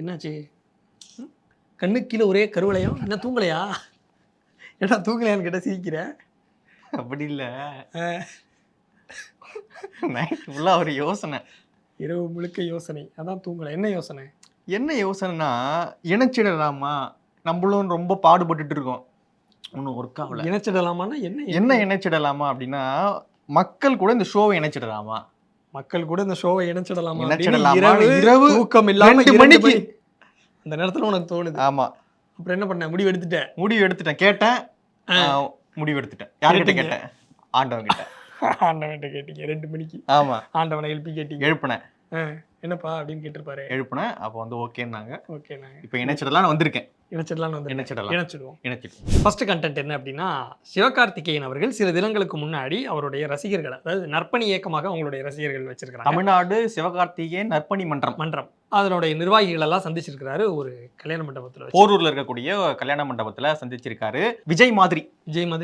என்னாச்சு? கண்ணுக்கு கீழே ஒரே கருவளையம். என்ன தூங்கலையா? ஏன்னா தூங்கலையான்னு கேட்டால் சிரிக்கிற. அப்படி இல்லை, நைட் ஃபுல்லாக ஒரு யோசனை, இரவு முழுக்க யோசனை. அதான் தூங்கலை. என்ன யோசனை? என்ன யோசனைனா இணைச்சிடலாமா, நம்மளும் ரொம்ப பாடுபட்டுட்டு இருக்கோம், ஒன்றும் ஒர்க் ஆகல. இணைச்சிடலாமான்னா என்ன இணைச்சிடலாமா அப்படின்னா, மக்கள் கூட இந்த ஷோவை இணைச்சிடலாமா, மக்கள் கூட இந்த ஷோவை இணைச்சிடலாமா? இரவு தூக்கம் இல்லாம 2 மணிக்கு அந்த நேரத்துல உனக்கு தோணுது. ஆமா. அப்புறம் என்ன பண்ண? முடிவு எடுத்துட்டேன். கேட்டேன், முடிவு எடுத்துட்டேன். யார்கிட்ட கேட்டேன்? ஆண்டவன் கிட்ட. ஆண்டவன்கிட்ட கேட்டீங்க 2 மணிக்கு? ஆமா, ஆண்டவனை எழுப்பி கேட்டீங்க? எழுப்புனேன். என்னப்பா அப்படின்னு கேட்டிருப்பாரு. எழுப்புனேன். அப்போ வந்து ஓகேன்னாங்க. ஓகேனாங்க. இப்போ இணைச்சிடலாம் வந்திருக்கேன். இணைச்சிடுவோம். ஃபர்ஸ்ட் கண்டென்ட் என்ன அப்படின்னா, சிவகார்த்திகேயன் அவர்கள் சில தினங்களுக்கு முன்னாடி அவருடைய ரசிகர்கள், அதாவது நற்பணி இயக்கமாக அவங்களுடைய ரசிகர்கள் வச்சிருக்காங்க, தமிழ்நாடு சிவகார்த்திகேயன் நற்பணி மன்றம், அதனுடைய நிர்வாகிகள் எல்லாம் சந்திச்சிருக்கிறாரு ஒரு கல்யாண மண்டபத்தில். போரூர்ல இருக்கக்கூடிய கல்யாண மண்டபத்துல சந்திச்சிருக்காரு. விஜய் மாதிரி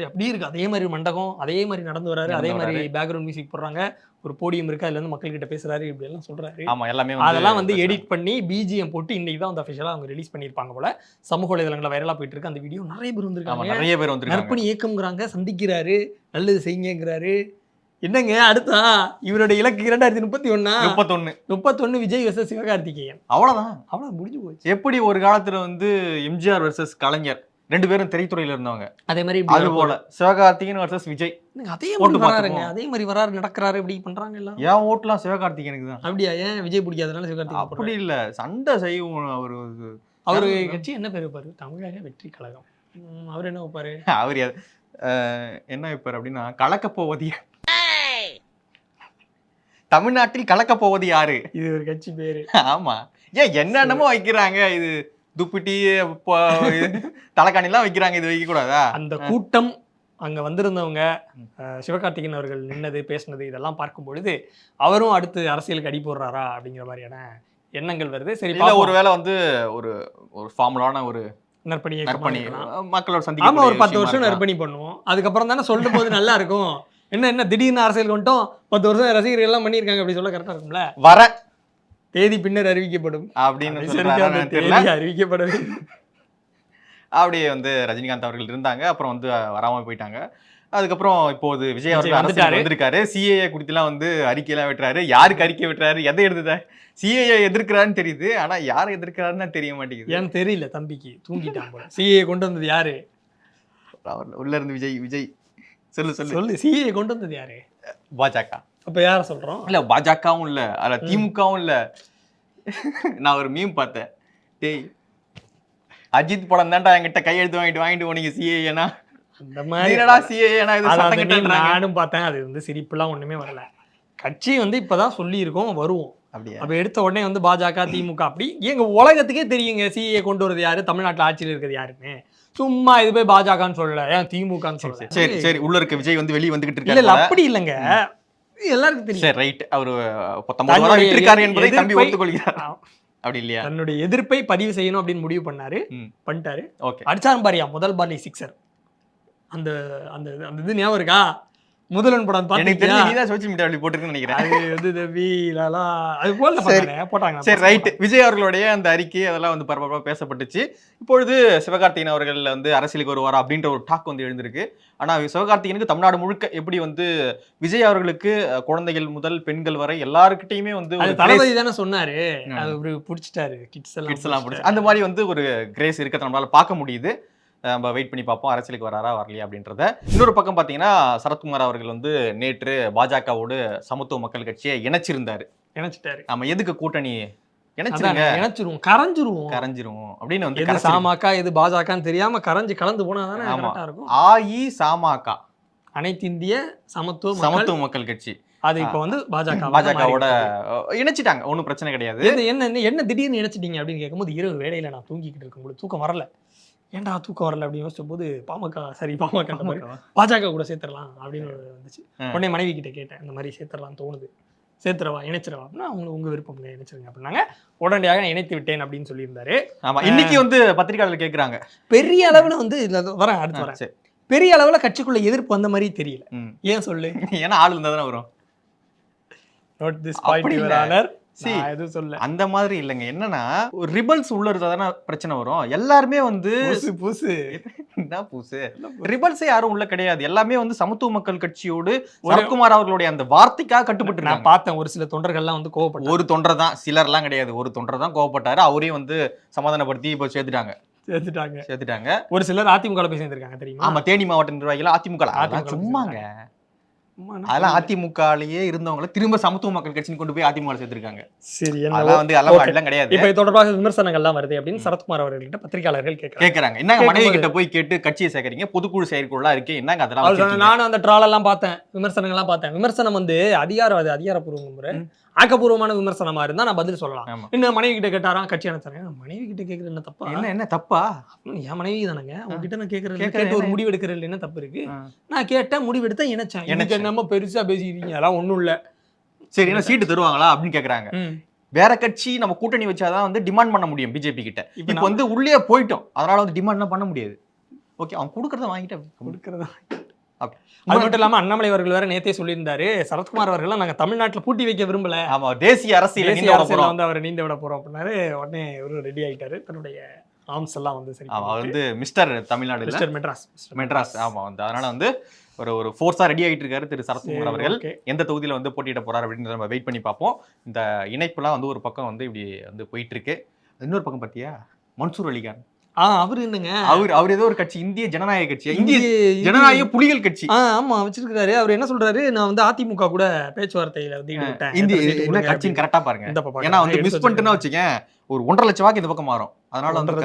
அப்படி இருக்கு. அதே மாதிரி மண்டபம், அதே மாதிரி நடந்து வராரு, அதே மாதிரி பேக்ரவுண்ட் மியூசிக் போடுறாங்க, ஒரு போடியம் இருக்கு, அதுல இருந்து மக்கள் கிட்ட பேசுறாரு, இப்படி எல்லாம் சொல்றாரு. ஆமா, எல்லாமே அதெல்லாம் வந்து எடிட் பண்ணி பிஜிஎம் போட்டு இன்னைக்கு தான் வந்து அஃபிஷியலா அவங்க ரிலீஸ் பண்ணிருப்பாங்க போல. சமூக வலைதளங்களில் வைரலா போயிட்டு இருக்கு அந்த வீடியோ. நிறைய பேர் வந்திருக்காங்க. நற்பணி இயக்கம்ங்கிறாங்க, சந்திக்கிறாரு, நல்லது செய்யுங்கிறாரு. என்னங்க அடுத்தா இவருடைய இலக்கு 2031 விஜய் வெர்சஸ் சிவகார்த்திகேயன். அவ்வளவுதான் முடிஞ்சு போச்சு. எப்படி ஒரு காலத்துல வந்து எம்ஜிஆர் வெர்சஸ் கலைஞர் 2 பேரும் திரைத்துறையில இருந்தவங்க, அதே மாதிரி அது போல சிவகார்த்திகேயன் வெர்சஸ் விஜய். அதே மாதிரி வராரு, நடக்கிறாரு, இப்படி பண்றாங்க எல்லாம். ஏன் ஓட்டுலாம் சிவகார்த்திகேயனுக்கு தான். அப்படியா? ஏன் விஜய் பிடிக்காதனால சிவகார்த்திகேயன்? அப்படி இல்ல, சண்டை செய்யும். அவரு கட்சி என்ன பேர் வைப்பாரு? தமிழக வெற்றி கழகம். அவர் என்ன வைப்பாரு? அவர் என்ன வைப்பாரு அப்படின்னா, கலக்க போவது தமிழ்நாட்டில் கலக்க போவது யாரு? இது ஒரு கட்சி பேரு. ஆமா, ஏன் என்னென்னமோ வைக்கிறாங்க. இது துப்பிட்டி தலைக்காணிலாம் வைக்கிறாங்க, இது வைக்க கூடாதா? அந்த கூட்டம், அங்க வந்திருந்தவங்க, சிவகார்த்திகேயன் அவர்கள் நின்னது, பேசினது, இதெல்லாம் பார்க்கும் பொழுது அவரும் அடுத்து அரசியலுக்கு அடி போடுறாரா அப்படிங்கிற மாதிரியான எண்ணங்கள் வருது. சரி, ஒருவேளை வந்து ஒரு ஃபார்முலான ஒரு நற்பணி மக்களோட சந்திக்க. ஆமா, ஒரு 10 வருஷம் நற்பணி பண்ணுவோம், அதுக்கப்புறம் தானே சொல்லும் போது நல்லா இருக்கும். என்ன திடீர்னு அரசியல் வந்துட்டோம், 10 வருஷம் ரசிகர்கள் எல்லாம் பண்ணியிருக்காங்க அப்படி சொல்ல கரெக்டா இருக்கும்ல. வர தேதி பின்னர் அறிவிக்கப்படும் அப்படின்னு அறிவிக்கப்படவே. அப்படியே வந்து ரஜினிகாந்த் அவர்கள் இருந்தாங்க, அப்புறம் வந்து வராம போயிட்டாங்க. அதுக்கப்புறம் இப்போது விஜய் அவர்கள் வந்திருக்காரு. சிஏஏ குறித்துலாம் வந்து அறிக்கையெல்லாம் விட்டுறாரு. யாருக்கு அறிக்கை விட்டுறாரு, எதை எடுத்துட்ட? சிஏஏ எதிர்க்கிறாருன்னு தெரியுது, ஆனா யாரை எதிர்க்கிறாருன்னு தெரிய மாட்டேங்குது. ஏன்னு தெரியல, தம்பிக்கு தூங்கிட்டான் போல. சிஏஏ கொண்டு வந்தது யாரு? உள்ள இருந்து விஜய் சொல்லு. சிஏஏ கொண்டு வந்தது யாரு? பாஜக. அப்ப யார சொல்றோம்? இல்ல, பாஜகவும் இல்ல, அல்ல திமுகவும் இல்ல. நான் ஒரு மீம் பார்த்தேன், டேய் அஜித் படம் தான்டா என்கிட்ட கையெழுத்து வாங்கிட்டு போனீங்க சிஏஏனா, அந்த மாதிரி நானும் பார்த்தேன். அது வந்து சிரிப்புலாம் ஒண்ணுமே வரல. கட்சி வந்து இப்பதான் சொல்லி இருக்கோம் வருவோம். அப்ப எடுத்த உடனே வந்து பாஜக திமுக அப்படி எங்க உலகத்துக்கே தெரியுங்க சிஏஏ கொண்டு வரது யாரு, தமிழ்நாட்டுல ஆட்சியில் இருக்கிறது யாருன்னு. சும்மா இது போய் பாஜகன்னு சொல்லல, ஏன் திமுகன்னு சொல்லல. சரி, உள்ள இருக்க விஜய் வந்து வெளியே வந்துகிட்டு இருக்காரு. இல்ல அப்படி இல்லங்க, எல்லாருக்கும் தெரியும். சரி, ரைட். அவரு 19 வருடம் இருக்காரு என்பதை தம்பி ஒத்துக்கொள்கிறார். அப்படி இல்லையா? தன்னுடைய எதிர்ப்பை பதிவு செய்யணும் அப்படின்னு முடிவு பண்ணாரு, பண்ணிட்டாரு. ஓகே, அடிச்சாரும் பாரியா முதல் பாலி 6. அந்த அந்த அந்த இது ஞாபகம் இருக்கா? முதல்வன் படம் பாத்தீங்கன்னா நீ தான் சோஷியல் மீடியால போட்டுருக்கேன்னு நினைக்கிறேன். அது வந்து வீலலா அது போல போட்டாங்க. சரி, ரைட். விஜய் அவர்களுடைய அந்த அறிக்கை அதெல்லாம் வந்து பரபரப்பா பேசப்பட்டுச்சு. இப்பொழுது சிவகார்த்திகேயன் அவர்கள் வந்து அரசியலுக்கு வருவாரா அப்படின்ற ஒரு டாக் வந்து எழுந்திருக்கு. ஆனா சிவகார்த்திகேயனுக்கு தமிழ்நாடு முழுக்க எப்படி வந்து விஜய் அவர்களுக்கு குழந்தைகள் முதல் பெண்கள் வரை எல்லாருக்கிட்டையுமே வந்து தளபதி தானே சொன்னாரு, அது பிடிச்சிட்டாரு. கிட்ஸ் எல்லாம் பிடிச்சி அந்த மாதிரி வந்து ஒரு கிரேஸ் இருக்கிறத நம்மளால பார்க்க முடியுது. நம்ம வெயிட் பண்ணி பார்ப்போம் அரசியலுக்கு வராரா வரலையா அப்படின்றத. இன்னொரு பக்கம் பார்த்தீங்கன்னா, சரத்குமார் அவர்கள் வந்து நேற்று பாஜகவோடு சமத்துவ மக்கள் கட்சியை இணைச்சிட்டாரு. நம்ம எதுக்கு கூட்டணி இணைச்சிருவோம், கரைஞ்சிருவோம் அப்படின்னு வந்து சாமாக்கா எது பாஜகன்னு தெரியாம கரைஞ்சு கலந்து போனா தானே கரெக்டா இருக்கும். சாமாக்கா, அனைத்து இந்திய சமத்துவ மக்கள் கட்சி, அது இப்போ வந்து பாஜகவோட இணைச்சிட்டாங்க. ஒன்றும் பிரச்சனை கிடையாது. என்ன திடீர்னு இணைச்சிட்டீங்க அப்படின்னு கேட்கும்போது, இரவு வேளையில நான் தூங்கிக்கிட்டு இருக்கும்போது தூக்கம் வரல. ஏன்டா தூக்கம் வரல அப்படின்னு யோசிச்ச போது பாமக பாஜக கூட சேர்த்துடலாம் அப்படின்னு வந்துச்சு. உடனே மனைவி கிட்ட கேட்டேன், இந்த மாதிரி சேர்த்துடலாம் தோணுது, சேர்த்துறவா இணைச்சிடவா அப்படின்னா, உங்க விருப்பம் இணைச்சிருங்க அப்படின்னாங்க. உடனடியாக இணைத்து விட்டேன் அப்படின்னு சொல்லியிருந்தாரு. ஆமா, இன்னைக்கு வந்து பத்திரிகையாளர் கேட்குறாங்க. பெரிய அளவுல வந்து அடுத்து வரேன், பெரிய அளவுல கட்சிக்குள்ள எதிர்ப்பு வந்த மாதிரி தெரியல. ஏன் சொல்லு? ஏன்னா ஆள் இருந்தா தானே வரும். Note this point your honour. எதுவும் சொல்ல அந்த மாதிரி இல்லைங்க. என்னன்னா ஒரு ரிபல்ஸ் உள்ள இருந்தாதானே பிரச்சனை வரும். எல்லாருமே வந்து பூசு என்ன பூசு ரிபல்ஸே யாரும் உள்ள கிடையாது. எல்லாமே வந்து சமத்துவ மக்கள் கட்சியோடு சரத்குமார் அவர்களுடைய அந்த வார்த்தைக்காக கட்டுப்பட்டு நான் பார்த்தேன். ஒரு சில தொண்டர்கள்லாம் வந்து கோவப்பட்டாங்க. ஒரு தொண்டர் தான், சிலர்லாம் கிடையாது. ஒரு தொண்டர் தான் கோவப்பட்டாரு. அவரையும் வந்து சமாதானப்படுத்தி இப்போ சேர்த்துட்டாங்க. ஒரு சிலர் அதிமுக போய் சேர்ந்திருக்காங்க தெரியுமா? ஆமா, தேனி மாவட்ட நிர்வாகிகள் அதிமுக சும்மாங்க. அதெல்லாம் அதிமுகலயே இருந்தவங்கள திரும்ப சமத்துவ மக்கள் கட்சின்னு கொண்டு போய் அதிமுக சேர்த்திருக்காங்க. சரி, அதெல்லாம் வந்து அதெல்லாம் கிடையாது. இப்ப இது தொடர்பாக விமர்சனங்கள்லாம் வருது அப்படின்னு சரத்குமார் அவர்கள்ட்ட பத்திரிகையாளர்கள் கேக்குறாங்க. என்னங்க மனைவி கிட்ட போய் கேட்டு கட்சியை சேர்க்கறீங்க, பொதுக்குழு செயற்குழுலாம் இருக்கு, என்னங்க அதெல்லாம்? நானும் அந்த ட்ரால் எல்லாம் பார்த்தேன், விமர்சனங்கள்லாம் பார்த்தேன். விமர்சனம் வந்து அதிகாரப்பூர்வம் முறை, ஆக்கப்பூர்வமான விமர்சனமா இருந்தா நான் பதில் சொல்லலாம். இன்னும் மனைவி கிட்ட கேட்டாராம் கட்சி அனுப்பிச்சாங்க. மனைவி கிட்ட கேக்குறது என்ன தப்பா? என்ன தப்பா? என் மனைவி தானங்க, உங்ககிட்ட நான் கேட்கறது ஒரு முடிவு எடுக்கிறது என்ன தப்பு இருக்கு? நான் கேட்டேன், முடிவு எடுத்தா இணைச்சேன். எனக்கு என்னமோ பெருசா பேசிக்கிறீங்க, அதெல்லாம் ஒண்ணும் இல்ல. சரி, என்ன சீட்டு தருவாங்களா அப்படின்னு கேக்குறாங்க. வேற கட்சி நம்ம கூட்டணி வச்சாதான் வந்து டிமாண்ட் பண்ண முடியும் பிஜேபி கிட்ட. இப்ப வந்து உள்ளே போயிட்டோம், அதனால வந்து டிமாண்ட் பண்ண முடியாது. ஓகே, அவங்க கொடுக்கறத வாங்கிட்டா அது மட்டும் இல்லாம அண்ணாமலை அவர்கள் வேற நேத்தே சொல்லியிருந்தாரு, சரத்குமார் அவர்கள் நாங்க தமிழ்நாட்டுல பூட்டி வைக்க விரும்பல, ஆமா தேசிய அரசியல் வந்து அவரை நீந்த விட போறோம் அப்படின்னாரு. உடனே ஒரு ரெடி ஆயிட்டாரு, தன்னுடைய ஆர்ம்ஸ் எல்லாம் வந்து சரி வந்து மிஸ்டர் தமிழ்நாடு, மிஸ்டர் மெட்ராஸ். ஆமா வந்து அதனால வந்து ஒரு ஃபோர்ஸா ரெடி ஆகிட்டு இருக்காரு திரு சரத்குமார் அவர்கள். எந்த தொகுதியில வந்து போட்டியிட போறாரு அப்படின்னு நம்ம வெயிட் பண்ணி பார்ப்போம். இந்த இணைப்புலாம் வந்து ஒரு பக்கம் வந்து இப்படி வந்து போயிட்டு இருக்கு. இன்னொரு பக்கம் பாத்தியா, மன்சூர் அலிகான் அவர் என்னங்க, அவர் ஏதோ ஒரு கட்சி, இந்திய ஜனநாயக கட்சி, இந்திய ஜனநாயக புலிகள் கட்சி, ஆமா வச்சிருக்காரு. அவர் என்ன சொல்றாரு, நான் வந்து அதிமுக கூட பேச்சுவார்த்தையில வந்து ஈடுபட்டேன். இந்திய கட்சின்னு கரெக்டா பாருங்க. ஏன்னா வந்து மிஸ் பண்ணிட்டுனா வச்சுக்க ஒரு 1.5 லட்சம் வாக்கு இந்த பக்கம் மாறும். அதனால வந்து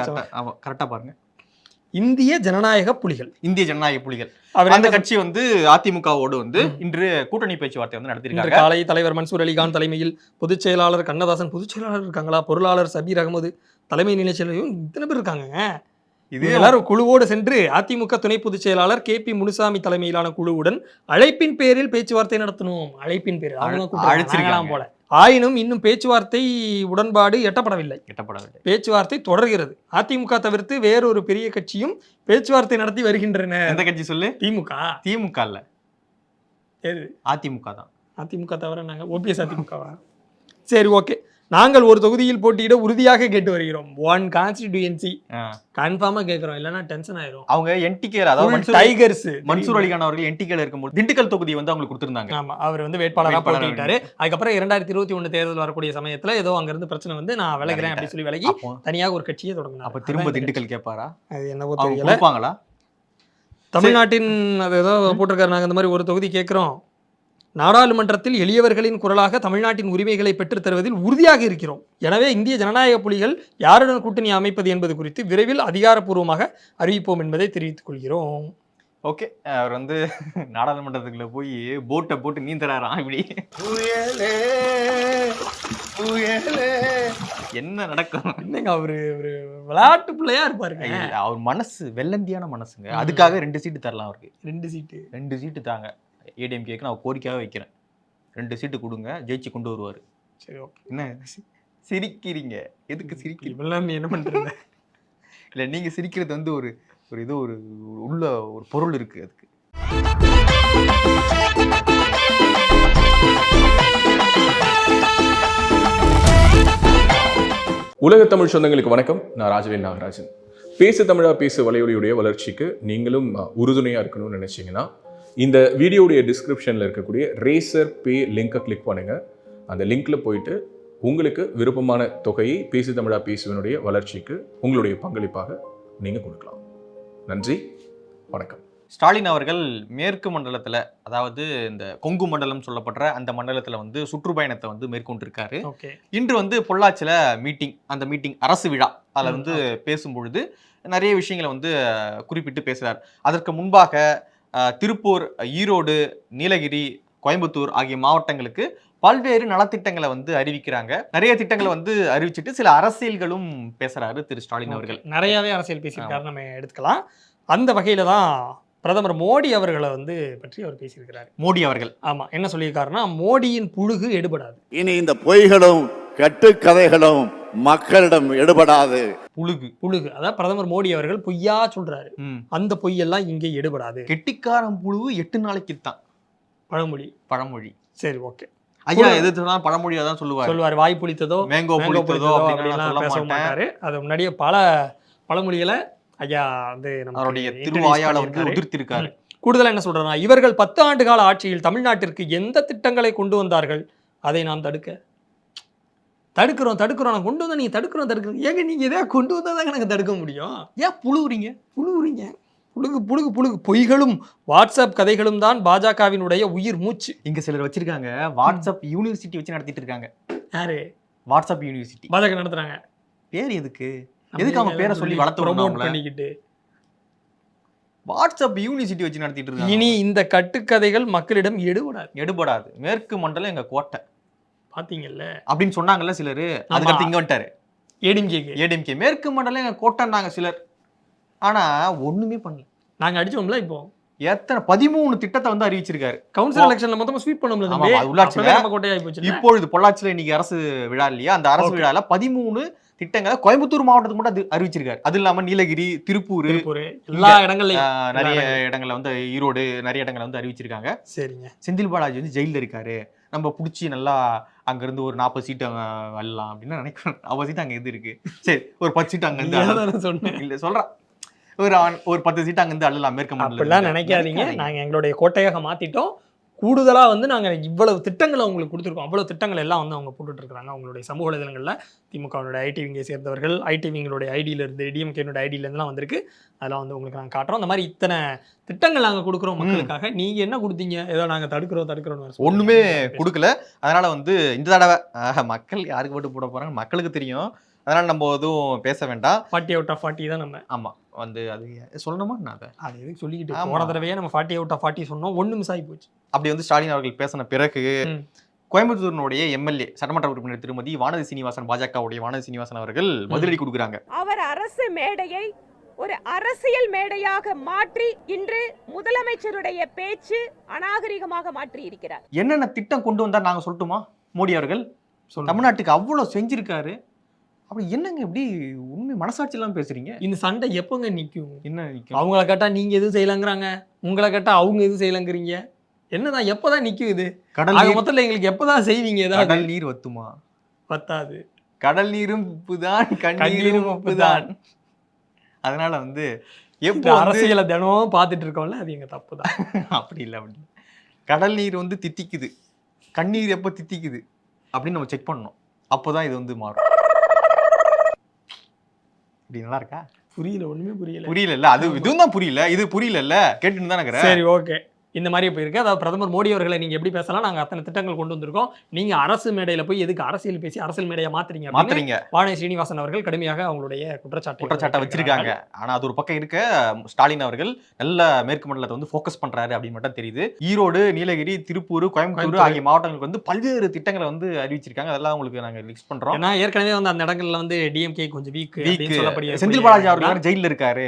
கரெக்டா பாருங்க. இந்திய ஜனநாயக புலிகள் அந்த கட்சி வந்து அதிமுகவோடு வந்து இன்று கூட்டணி பேச்சுவார்த்தை வந்து நடத்திருக்காங்க. காலை தலைவர் மன்சூர் அலிகான் தலைமையில் பொதுச் செயலாளர் கண்ணதாசன், பொதுச் செயலாளர் இருக்காங்களா, பொருளாளர் சபீர் அகமது, தலைமை நிலை செயலரும் இத்தனை பேர் இருக்காங்க. இது எல்லாரும் குழுவோடு சென்று அதிமுக துணை பொதுச் செயலாளர் KP முனுசாமி தலைமையிலான குழுவுடன் அழைப்பின் பேரில் பேச்சுவார்த்தை நடத்தணும். அழைப்பின் பேரில் அழைச்சிருக்கலாம் போல. ஆயினும் இன்னும் பேச்சுவார்த்தை உடன்பாடு எட்டப்படவில்லை. பேச்சுவார்த்தை தொடர்கிறது. அதிமுக தவிர்த்து வேறொரு பெரிய கட்சியும் பேச்சுவார்த்தை நடத்தி வருகின்றன. எந்த கட்சி சொல்லு? திமுக இல்ல, அதிமுக தான். அதிமுக தவிர நாங்க OPS அதிமுகவா? சரி, ஓகே. நாங்கள் ஒரு தொகுதியில் போட்டியிட உறுதியாக கேட்டு வருகிறோம். 1 கான்ஸ்டிடியூயன்சி கன்ஃபார்மா கேக்குறோம், இல்லனா டென்ஷன் ஆயிரும். அவங்க என்டிகே, அதாவது டைகர்ஸ் மன்சூர் அலிகான் அவர்கள் என்டிகேல இருக்கும்போது திண்டுக்கல் தொகுதி வந்து அவங்களுக்கு கொடுத்திருந்தாங்க. ஆமா, அவர் வந்து வேட்பாளரா போட்டிட்டாரு. அதுக்கப்புறம் 2021 தேர்தல் வரக்கூடிய சமயத்துல ஏதோ அங்க இருந்து பிரச்சனை வந்து நான் விலகிறேன் அப்படி சொல்லி விலகி தனியாக ஒரு கட்சியை தொடங்கினார். அப்ப திரும்ப திண்டுக்கல் கேட்பாரா? அது என்னவோ தெரியல. தமிழ்நாட்டின் அது ஏதோ போட்டிருக்காரு, நாங்க இந்த மாதிரி ஒரு தொகுதி கேட்கிறோம், நாடாளுமன்றத்தில் எளியவர்களின் குரலாக தமிழ்நாட்டின் உரிமைகளை பெற்றுத் தருவதில் உறுதியாக இருக்கிறோம். எனவே இந்திய ஜனநாயக புலிகள் யாருடன் கூட்டணி அமைப்பது என்பது குறித்து விரைவில் அதிகாரப்பூர்வமாக அறிவிப்போம் என்பதை தெரிவித்துக் கொள்கிறோம். ஓகே, அவர் வந்து நாடாளுமன்றத்துக்குள்ள போய் போட்டை போட்டு நீந்தறாராம். இப்படி என்ன நடக்கும்? என்னங்க, அவரு ஒரு விளையாட்டு பிள்ளையா இருப்பாருங்க. அவர் மனசு வெள்ளந்தியான மனசுங்க. அதுக்காக 2 சீட்டு தரலாம் அவருக்கு. 2 சீட்டு தாங்க. ADMK நான் கோரிக்கையாக வைக்கிறேன், 2 சீட்டு கொடுங்க, ஜெயிச்சு கொண்டு வருவாரு. சரி, ஓகே. என்ன சிரிக்கிறீங்க? எதுக்கு சிரிக்கிறீங்க? நீ என்ன பண்றீங்க? இல்ல, நீங்க சிரிக்கிறது வந்து ஒரு ஏதோ ஒரு உள்ள ஒரு பொருள் இருக்கு அதுக்கு. உலக தமிழ் சொந்தங்களுக்கு வணக்கம். நான் ராஜவேல் நாகராஜன். பேசு தமிழா பேசு வலையொலியுடைய வளர்ச்சிக்கு நீங்களும் உறுதுணையா இருக்கணும்னு நினைச்சீங்கன்னா இந்த வீடியோடைய டிஸ்கிரிப்ஷனில் இருக்கக்கூடிய ரேசர் பே லிங்கை கிளிக் பண்ணுங்கள். அந்த லிங்க்கில் போயிட்டு உங்களுக்கு விருப்பமான தொகையை பேசு தமிழா பேசுவனுடைய வளர்ச்சிக்கு உங்களுடைய பங்களிப்பாக நீங்கள் கொடுக்கலாம். நன்றி, வணக்கம். ஸ்டாலின் அவர்கள் மேற்கு மண்டலத்தில், அதாவது இந்த கொங்கு மண்டலம் சொல்லப்படுற அந்த மண்டலத்தில் வந்து சுற்றுப்பயணத்தை வந்து மேற்கொண்டிருக்காரு. இன்று வந்து பொள்ளாச்சியில் மீட்டிங், அந்த மீட்டிங் அரசு விழா, அதில் வந்து பேசும்பொழுது நிறைய விஷயங்களை வந்து குறிப்பிட்டு பேசுகிறார். அதற்கு முன்பாக திருப்பூர், ஈரோடு, நீலகிரி, கோயம்புத்தூர் ஆகிய மாவட்டங்களுக்கு பல்வேறு நலத்திட்டங்களை வந்து அறிவிக்கிறாங்க. நிறைய திட்டங்களை வந்து அறிவிச்சுட்டு சில அரசியல்களும் பேசுறாரு திரு ஸ்டாலின் அவர்கள். நிறையவே அரசியல் பேசியிருக்காரு, நம்ம எடுத்துக்கலாம். அந்த வகையில தான் பிரதமர் மோடி அவர்களை வந்து பற்றி அவர் பேசியிருக்கிறார். மோடி அவர்கள் ஆமா, என்ன சொல்லியிருக்காருன்னா, மோடியின் புழுகு எடுபடாது. இனி இந்த பொய்களும் கட்டுக்கதைகளும் மக்களிடம் எடுபடாது. புழுகு அதாவது பிரதமர் மோடி அவர்கள் பொய்யா சொல்றாரு, அந்த பொய்யெல்லாம் இங்கே எடுபடாது. கெட்டிக்காரன் புழுவு 8 நாளைக்கு தான். பழமொழி. பழமொழி. சரி, ஓகே. ஐயா எது சொன்னாலும் பழமொழியா தான் சொல்லுவார். வாய் புளித்ததோ மேங்கோ புளித்ததோ அப்படின்லாம் பேச மாட்டாரு. அது முன்னாடியே பல பழமொழிகளை ஐயா வந்து அவருடைய திருவாயால வந்து உதிர்த்திருக்காரு. கூடுதலா என்ன சொல்றேன்னா, இவர்கள் 10 ஆண்டு கால ஆட்சியில் தமிழ்நாட்டிற்கு எந்த திட்டங்களை கொண்டு வந்தார்கள், அதை நாம் தடுக்கிறோம் நான் கொண்டு வந்தா நீங்க தடுக்கிறோம் ஏங்க நீங்க எதையா கொண்டு வந்தா தாங்க நாங்க தடுக்க முடியும். ஏன் புழுவுறீங்க புழுகு பொய்களும் வாட்ஸ்அப் கதைகளும் தான் பாஜகவினுடைய உயிர் மூச்சு. இங்க சிலர் வச்சிருக்காங்க வாட்ஸ்அப் யூனிவர்சிட்டி வச்சு நடத்திட்டு இருக்காங்க. யாரு? வாட்ஸ்அப் யூனிவர்சிட்டி பாஜக நடத்துறாங்க. பேர் எதுக்கு அவங்க பேரை சொல்லி வளர்த்து ப்ரோமோட் பண்ணிக்கிட்டு வாட்ஸ்அப் யூனிவர்சிட்டி வச்சு நடத்திட்டு இருக்காங்க. இனி இந்த கட்டுக்கதைகள் மக்களிடம் எடுபடாது. மேற்கு மண்டலம் எங்க கோட்டை பாத்தீங்கல்ல அப்படின்னு சொன்னாங்கல்ல சிலரு. அதுக்கடுத்து இங்க வந்துட்டாரு ஏடிஎம்கே. மேற்கு மண்டலம் எங்க கோட்டைன்னாங்க சிலர். ஆனா ஒண்ணுமே பண்ணல. நாங்க அடிச்சோம்ல. இப்போ எத்தனை 13 திட்டத்தை வந்து அறிவிச்சிருக்காரு. கவுன்சில் எலெக்ஷன்ல மொத்தமா ஸ்வீப் பண்ணோம்ல. உள்ளாட்சியில இப்பொழுது பொள்ளாச்சியில இன்னைக்கு அரசு விழா இல்லையா, அந்த அரசு விழால 13 திட்டங்களை கோயம்புத்தூர் மாவட்டத்துக்கு மட்டும் அறிவிச்சிருக்காரு. அது இல்லாம நீலகிரி, திருப்பூர் எல்லா இடங்கள்லயும் நிறைய இடங்கள்ல வந்து ஈரோடு நிறைய இடங்கள்ல வந்து அறிவிச்சிருக்காங்க. சரிங்க. செந்தில் பாலாஜி வந்து ஜெயில இருக்காரு, நம்ம பிடிச்சி நல்லா அங்க இருந்து ஒரு 40 சீட்டு வரலாம் அப்படின்னு நினைக்கிறேன். 40 சீட்டு அங்க எது இருக்கு, சரி ஒரு 10 சீட்டு அங்க இருந்து சொன்னேன் இல்ல சொல்றேன், ஒரு 10 சீட்டு அங்க இருந்து அள்ளலாம். மேற்கு மண்டலம் நினைக்காதீங்க, நாங்க எங்களுடைய கோட்டையாக மாத்திட்டோம். கூடுதலா வந்து நாங்க இவ்வளவு திட்டங்களை அவங்களுக்கு கொடுத்துருக்கோம். அவ்வளவு திட்டங்கள் எல்லாம் வந்து அவங்க போட்டுட்டு இருக்காங்க. அவங்களுடைய சமூக வலைதளங்கள்ல திமுகவுடைய ஐடி விங்கை சேர்ந்தவர்கள், ஐடி விங்களுடைய ஐடியில இருந்து, டிஎம்கேனுடைய ஐடியில இருந்துலாம் வந்திருக்கு. அதெல்லாம் வந்து உங்களுக்கு நாங்க காட்டுறோம். அந்த மாதிரி இத்தனை திட்டங்கள் நாங்க கொடுக்குறோம் மக்களுக்காக. நீங்க என்ன கொடுத்தீங்க? ஏதோ நாங்க தடுக்கிறோம் ஒண்ணுமே கொடுக்கல. அதனால வந்து இந்த தடவை மக்கள் யாருக்கு போட்டு போட போறாங்க மக்களுக்கு தெரியும். அதனால நம்ம எதுவும் பேச வேண்டாம். 40 out of 40 தான் நம்ம. ஆமா வந்து அது சொல்லணுமா? நான் அது எதுக்கு சொல்லிக்கிட்டு போன தடவையே நம்ம 40 out of 40 சொன்னோம், ஒண்ணு மிஸ் ஆகி போச்சு. அப்படி வந்து ஸ்டாலின் அவர்கள் பேசின பிறகு கோயம்புத்தூரினுடைய எம்எல்ஏ சட்டமன்ற உறுப்பினர் திருமதி வானதி சீனிவாசன், பாஜகவுடைய வானதி சீனிவாசன் அவர்கள் பதிலடி கொடுக்குறாங்க. அவர் அரசு மேடையை ஒரு அரசியல் மேடையாக மாற்றி இன்று முதலமைச்சருடைய பேச்சு அநாகரிகமாக மாற்றி இருக்கிறார். என்னென்ன திட்டம் கொண்டு வந்தா நாங்க சொல்லட்டுமா? மோடி அவர்கள் தமிழ்நாட்டுக்கு அவ்வளவு செஞ்சிருக்காரு. அப்படி என்னங்க இப்படி உண்மை மனசாட்சி எல்லாம் பேசுறீங்க? இந்த சண்டை எப்பங்க நிக்கும்? என்ன நிக்கும்? அவங்கள கேட்டா நீங்க எதுவும் செய்யலங்கிறாங்க, உங்களை கேட்டா அவங்க எதுவும் செய்யலங்கிறீங்க. என்னதான் எப்பதான் நிக்கும் இது? கடல் மொத்தத்துல எங்களுக்கு எப்பதான் செய்வீங்க? ஏதாவது கடல் நீர் வத்துமா? வத்தாது. கடல் நீரும் உப்புதான், கண்ணீரும் உப்புதான். அதனால வந்து எப்போ அரசியலை தினம் பார்த்துட்டு இருக்கோம்ல, அது எங்க தப்பு தான். அப்படி இல்லை, அப்படி கடல் நீர் வந்து தித்திக்குது, கண்ணீர் எப்போ தித்திக்குது அப்படின்னு நம்ம செக் பண்ணணும். அப்போதான் இது வந்து மாறும். இப்படி நல்லா இருக்கா? புரியல, ஒண்ணுமே புரியல. அது இதுவும் தான் புரியல, இது புரியல கேட்டுன்னு தான் இருக்கிறேன். சரி ஓகே, இந்த மாதிரி போயிருக்கு. அதாவது பிரதமர் மோடி அவர்களை நீங்க எப்படி பேசலாம், நாங்க அத்தனை திட்டங்கள் கொண்டு வந்திருக்கோம், நீங்க அரசு மேடையில போய் எதுக்கு அரசியல் பேசி அரசியல் மேடையை மாத்துறீங்க. வானதி சீனிவாசன் அவர்கள் கடுமையாக அவங்களுடைய குற்றச்சாட்டை வச்சிருக்காங்க. ஆனா அது ஒரு பக்கம் இருக்க, ஸ்டாலின் அவர்கள் நல்ல மேற்கு மண்டலத்தை வந்து ஃபோக்கஸ் பண்றாரு அப்படின்னு மட்டும் தெரியுது. ஈரோடு, நீலகிரி, திருப்பூர், கோயம்புத்தூர் ஆகிய மாவட்டங்களுக்கு வந்து பல்வேறு திட்டங்களை வந்து அறிவிச்சிருக்காங்க. அதெல்லாம் உங்களுக்கு நாங்க லிஸ்ட் பண்றோம். ஏன்னா ஏற்கனவே வந்து அந்த இடங்கள்ல வந்து டிஎம்கே கொஞ்சம் வீக் சொல்லப்படுது. செந்தில் பாலாஜி அவர்கள் ஜெயில இருக்காரு.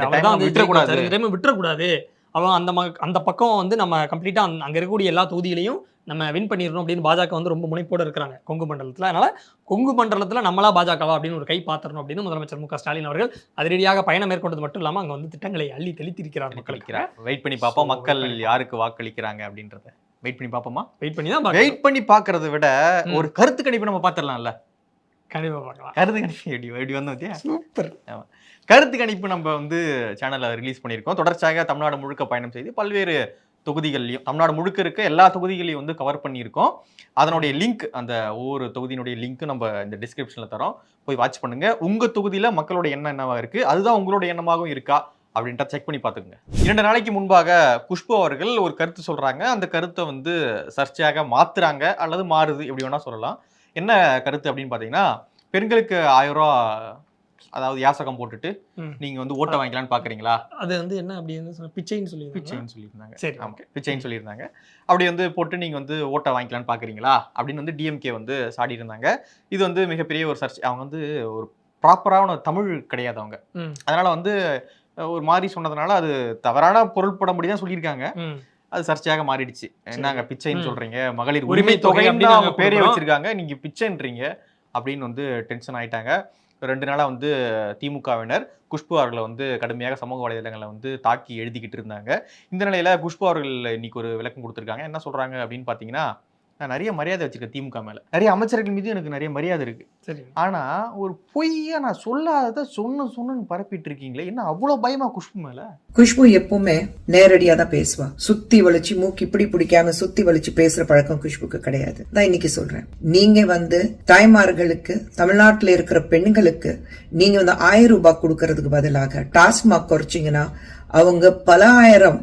அவர்தான் விட்டுறக்கூடாது. அவன் அந்த பக்கம் வந்து நம்ம கம்ப்ளீட்டா அங்க இருக்கக்கூடிய எல்லா தொகுதிகளையும் நம்ம வின் பண்ணிடணும் அப்படின்னு பாஜக வந்து ரொம்ப முனைப்போடு இருக்கிறாங்க கொங்கு மண்டலத்துல. அதனால கொங்கு மண்டலத்துல நம்மளா பாஜகவா அப்படின்னு ஒரு கை பாத்திரணும் அப்படின்னு முதலமைச்சர் மு க ஸ்டாலின் அவர்கள் அதிரடியாக பயணம் மேற்கொண்டது மட்டும் இல்லாம அங்க வந்து திட்டங்களை அள்ளி தெளித்திருக்கிறார் மக்களுக்கு. வெயிட் பண்ணி பார்ப்போம் மக்கள் யாருக்கு வாக்களிக்கிறாங்க அப்படின்றத. வெயிட் பண்ணி பார்ப்போமா? வெயிட் பண்ணி பார்க்கறத விட ஒரு கருத்து கணிப்பு நம்ம பார்த்துடலாம்ல. கண்டிப்பா பார்க்கலாம். கருத்து கணிப்பு எப்படி வந்து சூப்பர். ஆமா, கருத்து கணிப்பு நம்ம வந்து சேனல்ல ரிலீஸ் பண்ணியிருக்கோம். தொடர்ச்சியாக தமிழ்நாடு முழுக்க பயணம் செய்து பல்வேறு தொகுதிகள்லையும், தமிழ்நாடு முழுக்க இருக்க எல்லா தொகுதிகளையும் வந்து கவர் பண்ணியிருக்கோம். அதனுடைய லிங்க், அந்த ஒவ்வொரு தொகுதியினுடைய லிங்க் நம்ம இந்த டிஸ்கிரிப்ஷன்ல தரோம், போய் வாட்ச் பண்ணுங்க. உங்க தொகுதியில மக்களோட எண்ணம் என்னவா இருக்கு, அதுதான் உங்களோட எண்ணமாகவும் இருக்கா அப்படின்ட்டு செக் பண்ணி பார்த்துக்குங்க. 2 நாளைக்கு முன்பாக குஷ்பு அவர்கள் ஒரு கருத்து சொல்றாங்க. அந்த கருத்தை வந்து சர்ச்சையாக மாத்துறாங்க அல்லது மாறுது, எப்படி வேணா சொல்லலாம். என்ன கருத்து அப்படின்னு பாத்தீங்கன்னா, பெண்களுக்கு 1000 ரூபா அதாவது யாசகம் போட்டுட்டு நீங்க வந்து ஓட்ட வாங்கிக்கலாம்னு பாக்குறீங்களா? அது வந்து என்ன அப்படி பிச்சைன்னு சொல்லியிருந்தாங்க. சரி, பிச்சைன்னு சொல்லியிருந்தாங்க. அப்படி வந்து போட்டு நீங்க வந்து ஓட்ட வாங்கிக்கலாம்னு பாக்குறீங்களா அப்படின்னு வந்து டிஎம்கே வந்து சாடி இருந்தாங்க. இது வந்து மிகப்பெரிய ஒரு சர்ச்சை. அவங்க வந்து ஒரு ப்ராப்பரான தமிழ் கிடையாது அவங்க. அதனால வந்து ஒரு மாதிரி சொன்னதுனால அது தவறான பொருள்பட தான் சொல்லியிருக்காங்க. அது சர்ச்சையாக மாறிடுச்சு. என்னங்க பிச்சைன்னு சொல்றீங்க, மகளிர் உரிமை தொகை அவங்க பேரே வச்சிருக்காங்க, நீங்க பிச்சைன்றீங்க அப்படின்னு வந்து டென்ஷன் ஆயிட்டாங்க. 2 நாளா வந்து திமுகவினர் குஷ்பு அவர்களை வந்து கடுமையாக சமூக வலைதளங்களை வந்து தாக்கி எழுதிக்கிட்டு இருந்தாங்க. இந்த நிலையில குஷ்பு அவர்கள் இன்னைக்கு ஒரு விளக்கம் கொடுத்துருக்காங்க. என்ன சொல்றாங்க அப்படின்னு பாத்தீங்கன்னா, நான் நிறைய மரியாதை வச்சிருக்கேன் திமுக மேல, நிறைய அமைச்சர்கள் மீது எனக்கு நிறைய மரியாதை இருக்கு. சரி, ஆனா ஒரு பொய்யா நான் சொல்லாததை சொன்னு பரப்பிட்டு இருக்கீங்களே, என்ன அவ்வளவு பயமா குஷ்பு மேல? குஷ்பு எப்பவுமே நேரடியா தான் பேசுவா. சுத்தி வலிச்சு மூக்கு இப்படி பிடிக்காம சுத்தி வலிச்சு பேசுற பழக்கம் குஷ்புக்கு கிடையாது. நான் இன்னைக்கு சொல்றேன், நீங்க தாய்மார்களுக்கு, தமிழ்நாட்டுல இருக்கிற பெண்களுக்கு நீங்க 1000 ரூபாய் கொடுக்கறதுக்கு பதிலாக டாஸ்மாக் குறைச்சிங்கன்னா அவங்க பல ஆயிரம்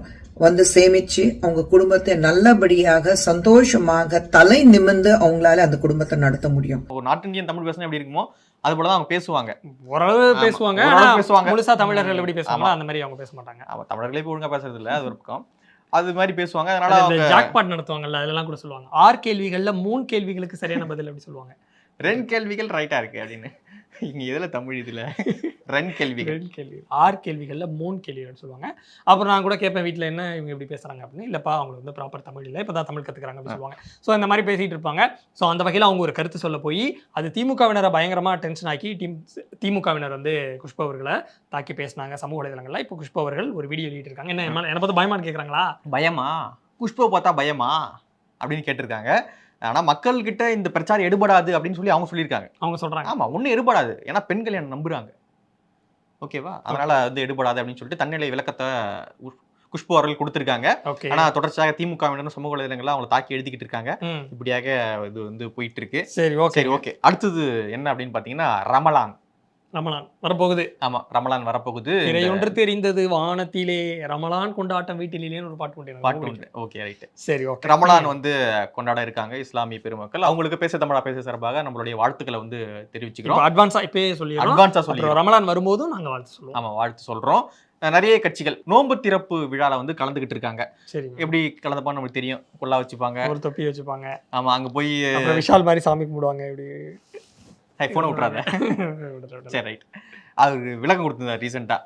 சேமிச்சு அவங்க குடும்பத்தை நல்லபடியாக சந்தோஷமாக தலை நிமிர்ந்து அவங்களால அந்த குடும்பத்தை நடத்த முடியும். ஒரு நார்த் இந்தியன் தமிழ் பேசினா எப்படி இருக்குமோ அது போலதான் அவங்க பேசுவாங்க. ஓரளவு பேசுவாங்க, முழுசா தமிழர்கள் எப்படி பேசுவாங்க அந்த மாதிரி அவங்க பேச மாட்டாங்க. தமிழர்களே இப்ப ஒழுங்கா பேசுறது இல்ல, அது ஒரு பக்கம். அது மாதிரி பேசுவாங்க. அதனால ஜாக்பாட் நடத்துவாங்கல்ல, அதெல்லாம் கூட சொல்லுவாங்க. 6 கேள்விகள்ல 3 கேள்விகளுக்கு சரியான பதில் அப்படி சொல்லுவாங்க. 2 கேள்விகள் ரைட்டா இருக்கு அப்படின்னு. இங்க இதுல தமிழ் இதுல 2 கேள்விகள் 6 கேள்விகள்ல 3 கேள்விகள் சொல்லுவாங்க. அப்புறம் நான் கூட கேட்பேன் வீட்டுல, என்ன இவங்க எப்படி பேசுறாங்க அப்படின்னு. இல்லப்பா அவங்களுக்கு ப்ராப்பர் தமிழ் இல்லை, இப்பதான் தமிழ் கத்துக்கிறாங்க அப்படின்னு சொல்லுவாங்க. ஸோ இந்த மாதிரி பேசிட்டு இருப்பாங்க. ஸோ அந்த வகையில் அவங்க ஒரு கருத்து சொல்ல போய் அது திமுகவினரை பயங்கரமா டென்ஷன் ஆக்கி திமுகவினர் குஷ்பு அவர்களை தாக்கி பேசினாங்க சமூக வலைதளங்கள்ல. இப்போ குஷ்பு அவர்கள் ஒரு வீடியோ வெளியிட்டு இருக்காங்க. என்ன பார்த்து பயமான்னு கேட்குறாங்களா? பயமா? குஷ்புவை பார்த்தா பயமா அப்படின்னு கேட்டிருக்காங்க. ஆனா மக்கள் கிட்ட இந்த பிரச்சாரம் எடுபடாது அப்படின்னு சொல்லி அவங்க சொல்லியிருக்காங்க. அவங்க சொல்றாங்க ஆமா, ஒன்னும் எடுபடாது, ஏன்னா பெண்கள் என்ன நம்புறாங்க. ஓகேவா? அதனால எடுபடாது அப்படின்னு சொல்லிட்டு தன்னிலை விளக்கத்தை குஷ்பு அவர்கள் கொடுத்திருக்காங்க. ஆனா தொடர்ச்சியாக திமுகவினர் சமூக வலைதளங்கள்ல அவங்களை தாக்கி எழுதிக்கிட்டு இருக்காங்க. இப்படியாக இது போயிட்டு இருக்கு. சரி ஓகே. அடுத்தது என்ன அப்படின்னு பாத்தீங்கன்னா ரமலான் வரப்போகுது. ஆமா, ரமலான் வரப்போகுது. ஒன்று தெரிந்தது வானத்திலே ரமலான் கொண்டாட்டம் வீட்டிலேன்னு ஒரு பாட்டு உண்டு. Okay right. சரி ஓகே. ரமலான் கொண்டாட இருக்காங்க இஸ்லாமிய பெருமக்கள். அவங்களுக்கு பேச தமிழா பேச சார்பாக நம்மளுடைய வாழ்த்துக்களை தெரிவிச்சுக்கிறோம். அட்வான்ஸா சொல்லி ரமலான் வரும்போதும் நாங்க வாழ்த்து சொல்லுவோம். ஆமா, வாழ்த்து சொல்றோம். நிறைய கட்சிகள் நோன்பு திறப்பு விழால கலந்துகிட்டு இருக்காங்க. சரி, எப்படி கலந்துப்பான்னு நம்மளுக்கு தெரியும். கொல்லா வச்சுப்பாங்க, ஒரு தொப்பி வச்சுப்பாங்க. ஆமா, அங்க போய் விஷால் மாதிரி சாமி கும்பிடுவாங்க. இப்படி போன விட்டுறாத. சரி ரைட். அவரு விளக்கம் கொடுத்திருந்தார் ரீசெண்டா.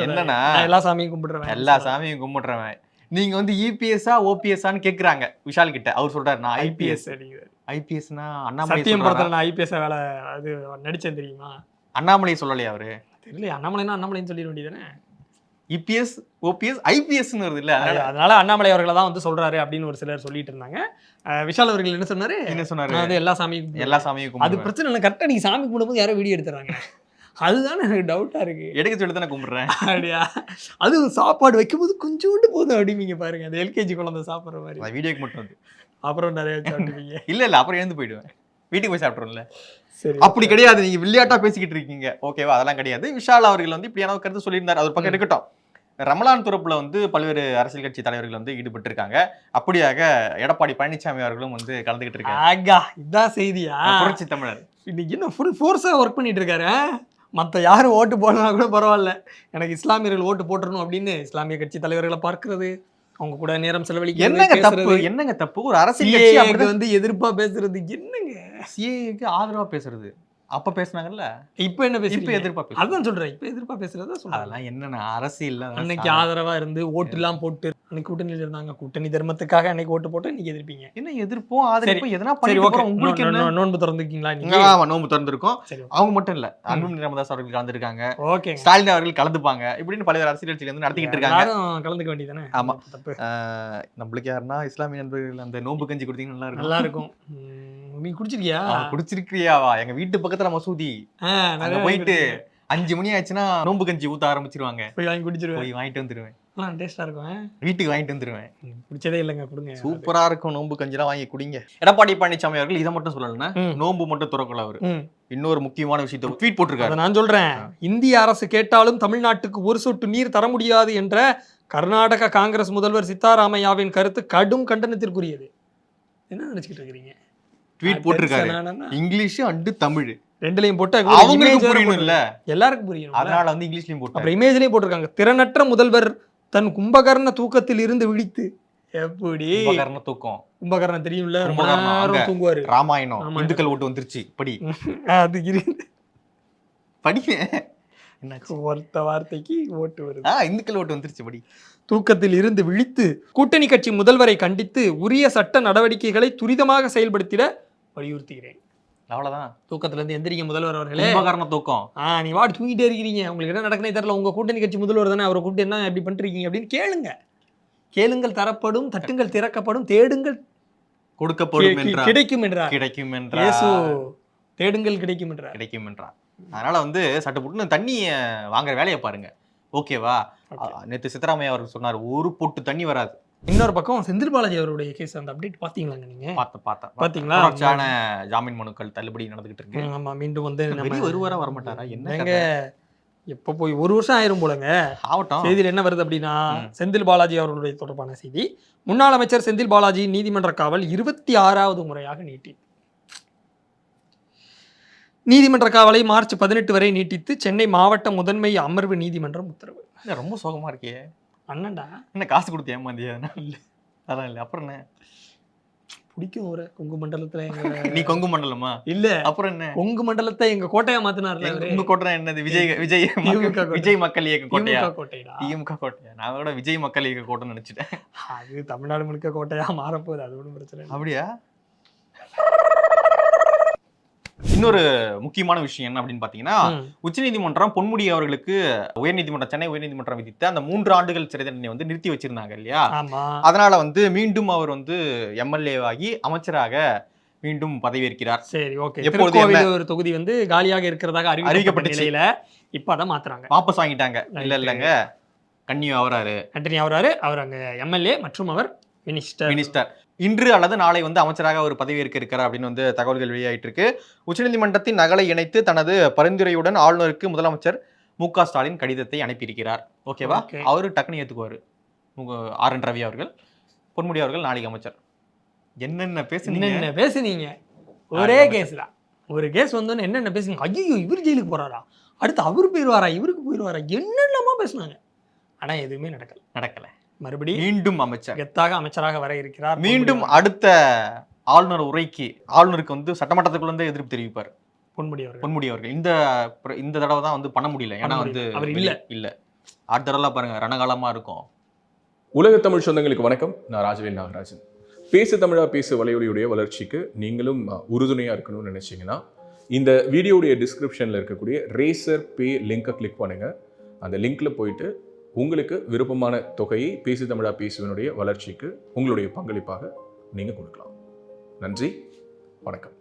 என்னன்னா, எல்லா சாமியும் கும்பிடுறவன் நீங்க இபிஎஸ்ஆ ஓபிஎஸ்ஆன்னு கேக்குறாங்க விஷால் கிட்ட. அவர் சொல்றாரு நான் ஐபிஎஸ். ஐபிஎஸ்னா அண்ணாமலை சத்தியம் படத்துல நான் ஐபிஎஸ் வேலை அது நடிச்சேன் தெரியுமா? அண்ணாமலை சொல்லலையா அவரு? தெரியல. அண்ணாமலைன்னா அண்ணாமலைன்னு சொல்லிட வேண்டியதானே. இபிஎஸ் ஓபிஎஸ் ஐபிஎஸ்ன்னு வருது இல்ல, அதனால அண்ணாமலை அவர்களை தான் சொல்றாரு அப்படின்னு ஒரு சிலர் சொல்லிட்டு இருந்தாங்க. விஷால் அவர்கள் என்ன சொன்னாரு? எல்லா சாமியும் அது பிரச்சனை இல்லை. கரெக்டா நீங்க சாமி கும்பிடும்போது யாரோ வீடியோ எடுத்துறாங்க. அதுதான் எனக்கு டவுட்டா இருக்கு. எடுக்க சொல்லி தானே கும்பிடுறேன். அப்படியா? அது சாப்பாடு வைக்கும்போது கொஞ்சோண்டு போதும் அப்படிங்க பாருங்க. அந்த எல்கேஜி குழந்தை சாப்பிட்ற மாதிரி வீடியோக்கு மட்டும் அப்புறம் நிறைய சாப்பிடுவீங்க. இல்ல அப்புறம் எழுந்து போயிடுவேன், வீட்டுக்கு போய் சாப்பிட்றோம்ல. சரி, அப்படி கிடையாது. நீங்க விளையாட்டா பேசிக்கிட்டு இருக்கீங்க. ஓகேவா? அதெல்லாம் கிடையாது. விஷால் அவர்கள் இப்படியான கருத்து சொல்லியிருந்தார். அது பக்கம் இருக்கட்டும். ரமலான் துறப்புல பல்வேறு அரசியல் கட்சி தலைவர்கள் ஈடுபட்டு இருக்காங்க. அப்படியாக எடப்பாடி பழனிசாமி அவர்களும் கலந்துகிட்டு இருக்காங்க. இதான் செய்தியா? புரட்சி தமிழர் இன்னைக்கு இன்னும் ஃபுல் ஃபோர்ஸா ஒர்க் பண்ணிட்டு இருக்காரு. மற்ற யாரும் ஓட்டு போடனா கூட பரவாயில்ல, எனக்கு இஸ்லாமியர்கள் ஓட்டு போட்டுறணும் அப்படின்னு இஸ்லாமிய கட்சி தலைவர்களை பார்க்கிறது, அவங்க கூட நேரம் செலவழிக்க. என்னங்க தப்பு? ஒரு அரசியல் கட்சி எதிர்ப்பா பேசுறது என்னங்க? சிஏக்கு ஆதரவா பேசுறது அப்ப பேசுனாங்கல்ல, இப்ப என்ன பேசி? இப்ப எதிர்ப்பா பேசுறேன். அதான் சொல்றேன், இப்ப எதிர்ப்பா பேசுறதா சொல்றேன். அதெல்லாம் என்னன்னா அரசியல். அன்னைக்கு ஆதரவா இருந்து ஓட்டு எல்லாம் போட்டு அன்னைக்கு கூட்டணியில இருந்தாங்க. கூட்டணி தர்மத்துக்காக அன்னைக்கு ஓட்டு போட்டு இன்னைக்கு எதிர்ப்பீங்க. என்ன எதிர்ப்போம் ஆதரவு எதனா பண்ணிட்டு உங்களுக்கு என்ன? நோன்பு திறந்துருக்கீங்களா நீங்க? ஆமா, நோன்பு திறந்திருக்கோம். அவங்க மட்டும் இல்ல, அன்புமணி ராமதாஸ் அவர்கள் கலந்துருக்காங்க. ஓகே, ஸ்டாலின் அவர்கள் கலந்துப்பாங்க. இப்படின்னு பல்வேறு அரசியல் கட்சியில நடத்திக்கிட்டு இருக்காங்க. எல்லாரும் கலந்துக்க வேண்டியதானே. ஆமா, நம்மளுக்கு யாருன்னா இஸ்லாமிய நண்பர்கள் அந்த நோன்பு கஞ்சி குடித்தீங்கன்னா நல்லா இருக்கும். நீ குடிச்சிருக்கியா? குடிச்சிருக்கியாவா? எங்க வீட்டு பக்கத்துல மசூதி, அங்க போயிட்டு 5 மணி ஆச்சுன்னா நோன்பு கஞ்சி ஊத்த ஆரம்பிச்சிருவாங்க. போய் வாங்கி குடிச்சிருவேன். போய் வாங்கிட்டு வந்துருவேன். டேஸ்டா இருக்கும். வீட்டுக்கு வாங்கிட்டு வந்துருவேன். குடிச்சதே இல்லைங்க, கொடுங்க. சூப்பரா இருக்கும். நோன்பு கஞ்சிலாம் வாங்கி குடிங்க. எடப்பாடி பழனிசாமி அவர்கள் இதை மட்டும் சொல்லலன்னா, நோன்பு மட்டும் துறக்கல. அவரு இன்னொரு முக்கியமான விஷயத்தை ட்வீட் போட்டிருக்காரு. நான் சொல்றேன், இந்திய அரசு கேட்டாலும் தமிழ்நாட்டுக்கு ஒரு சொட்டு நீர் தர முடியாது என்ற கர்நாடக காங்கிரஸ் முதல்வர் சித்தாராமையாவின் கருத்து கடும் கண்டனத்திற்குரியது. என்ன நினைச்சுக்கிட்டு இருக்கீங்க? ட்வீட் போட்டிருக்காரு. இங்கிலீஷ் அண்ட் தமிழ் ரெண்டுலயும் போட்டு அவங்களுக்கு புரியணும் இல்ல, எல்லாருக்கும் புரியணும். அதனால இங்கிலீஷ்லயும் போட்டு அப்புறம் இமேஜ்லயும் போட்டிருக்காங்க. திறனற்ற முதல்வர் தன் கும்பகர்ண தூக்கத்தில் இருந்து விழித்து. எப்படி கும்பகர்ண தூக்கம்? கும்பகர்ணம் தெரியும்ல, தூங்குவாரு. ராமாயணம் இந்துக்கள் ஓட்டு வந்துருச்சு படி. அது படிக்க ஒருத்த வார்த்தைக்கு ஓட்டு வருது. இந்துக்கள் ஓட்டு வந்துருச்சு படி. தூக்கத்தில் இருந்து விழித்து கூட்டணி கட்சி முதல்வரை கண்டித்து உரிய சட்ட நடவடிக்கைகளை துரிதமாக செயல்படுத்திட வலியுறுத்துகிறேன். அவ்வளவுதான். தூக்கத்துல இருந்து எந்திரிங்க முதல்வர் அவர்களே. கும்பகர்ண தூக்கம். நீ வாடி தூங்கிட்டே இருக்கிறீங்க, உங்களுக்கு என்ன நடக்குனே தெரியல. உங்க கூட்டணி கட்சி முதல்வர் தானே, அவரை கூப்பிட்டு என்ன எப்படி பண்ணிருக்கீங்க அப்படின்னு கேளுங்க. கேளுங்கள் தரப்படும், தட்டுங்கள் திறக்கப்படும், தேடுங்கள் கொடுக்கப்படும் என்றார், கிடைக்கும் என்றார், கிடைக்கும் இயேசு என்றார், தேடுங்கள் கிடைக்கும் என்றார். கிடைக்கும் என்றார். அதனால வந்து சட்டுப்புட்டுன்னு தண்ணி வாங்குற வேலையை பாருங்க. ஓகேவா? நேத்து சித்தராமையா அவர் சொன்னார், ஒரு பொட்டு தண்ணி வராது. இன்னொரு பக்கம் செந்தில் பாலாஜி அவருடைய கேஸ் அந்த அப்டேட் பாத்தீங்களாங்க நீங்க? பாத்தீங்களா? தொடர்ச்சியான ஜாமீன் மனுக்கள் தள்ளுபடி நடந்துகிட்டு இருக்கு. ஆமா, மீண்டும் வந்து வெளிய வருவாரா வரமாட்டாரா என்ன? எப்ப போய் 1 வருஷம் ஆயிரும் போலங்க. ஆவட்டும். செய்தியில் என்ன வருது அப்படின்னா, செந்தில் பாலாஜி அவர்களுடைய தொடர்பான செய்தி. முன்னாள் அமைச்சர் செந்தில் பாலாஜி நீதிமன்ற காவல் 26வது முறையாக நீதிமன்ற காவலை மார்ச் 18 வரை நீட்டித்து சென்னை மாவட்ட முதன்மை அமர்வு நீதிமன்றம் உத்தரவு. ரொம்ப சோகமா இருக்கே. அண்ணன்டா என்ன காசு கொடுத்து ஏமாந்தியா? இல்ல அதான் இல்ல. அப்புறம் என்ன பிடிக்கும் ஒரு கொங்கு மண்டலத்துல நீ கொங்கு மண்டலமா? இல்ல அப்புறம் என்ன கொங்கு மண்டலத்தை எங்க கோட்டையா மாத்தினார்ல. உங்க கோட்டை என்னது? விஜய் மக்கள் இயக்க கோட்டையா? கோட்டையா? திமுக கோட்டையா? நான் கூட விஜய் மக்கள் இயக்க கோட்டைன்னு நினைச்சிட்டேன். அது தமிழ்நாடு முழுக்க கோட்டையா மாறப்போகுது, அது ஒன்றும் பிரச்சனை இல்லை. அப்படியா? இன்னொரு முக்கியமான விஷயம் என்ன அப்படின்னு பாத்தீங்கன்னா, உச்சநீதிமன்றம் பொன்முடி அவர்களுக்கு சென்னை உயர்நீதிமன்றம் விதித்த அந்த 3 ஆண்டுகள் சிறை தண்டனை வந்து நிறுத்தி வச்சிருந்தாங்க இல்லையா? அதனால வந்து மீண்டும் அவர் வந்து எம்எல்ஏ ஆகி அமைச்சராக மீண்டும் பதவியேற்கிறார். சரி, ஓகே. திருக்கோவில் ஒரு தொகுதி வந்து காலியாக இருக்கிறதாக அறிவிக்கப்பட்ட நிலையில இப்ப அதை மாத்துறாங்க, வாபஸ் வாங்கிட்டாங்க. இல்லங்க, கண்டினியூ ஆவறாரு. அவர் அங்க எம்எல்ஏ மற்றும் அவர் மினிஸ்டர். இன்று அல்லது நாளை வந்து அமைச்சராக அவர் பதவியேற்க இருக்கிறார் அப்படின்னு வந்து தகவல்கள் வெளியாயிட்டு இருக்கு. உச்சநீதிமன்றத்தின் நகலை இணைத்து தனது பரிந்துரையுடன் ஆளுநருக்கு முதலமைச்சர் மு.க. ஸ்டாலின் கடிதத்தை அனுப்பியிருக்கிறார். ஓகேவா? அவரு டக்குனு ஏத்துக்குவாரு. ஆர்.என். ரவி அவர்கள், பொன்முடி அவர்கள் நாளைக்கு அமைச்சர். என்னென்ன பேசுனீங்க? ஒரே கேஸ் தான். ஒரு கேஸ் வந்தோன்னு என்னென்ன பேசுங்க. ஐயோ, இவர் ஜெயிலுக்கு போறாரா, அடுத்து அவரு போயிடுவாரா, இவருக்கு போயிடுவாரா, என்னென்னமோ பேசுனாங்க. ஆனா எதுவுமே நடக்கல. மறுபடியும் மீண்டும் அமைச்சர் கெத்தாக அமைச்சராக வர இருக்கிறார். மீண்டும் அடுத்த ஆளுநர் உரைக்கு ஆளுநருக்கு வந்து சட்டமன்றத்துக்குள்ள எதிர்ப்பு தெரிவிப்பார் பொன்முடி அவர்கள். இந்த தடவை தான் வந்து பண்ண முடியல. ஏன்னா வந்து அவர் இல்ல அடுத்த தடவை பாருங்க ரணகாலமா இருக்கும். உலக தமிழ் சொந்தங்களுக்கு வணக்கம். நான் ராஜவேல் நாகராஜன். பேசு தமிழா பேசு வலையொலியுடைய வளர்ச்சிக்கு நீங்களும் உறுதுணையா இருக்கணும்னு நினைச்சீங்கன்னா, இந்த வீடியோடைய டிஸ்கிரிப்ஷன்ல இருக்கக்கூடிய ரேசர் பே லிங்கை கிளிக் பண்ணுங்க. அந்த லிங்க்ல போயிட்டு உங்களுக்கு விருப்பமான தொகையை பேசு தமிழா பேசுவனுடைய வளர்ச்சிக்கு உங்களுடைய பங்களிப்பாக நீங்க கொடுக்கலாம். நன்றி, வணக்கம்.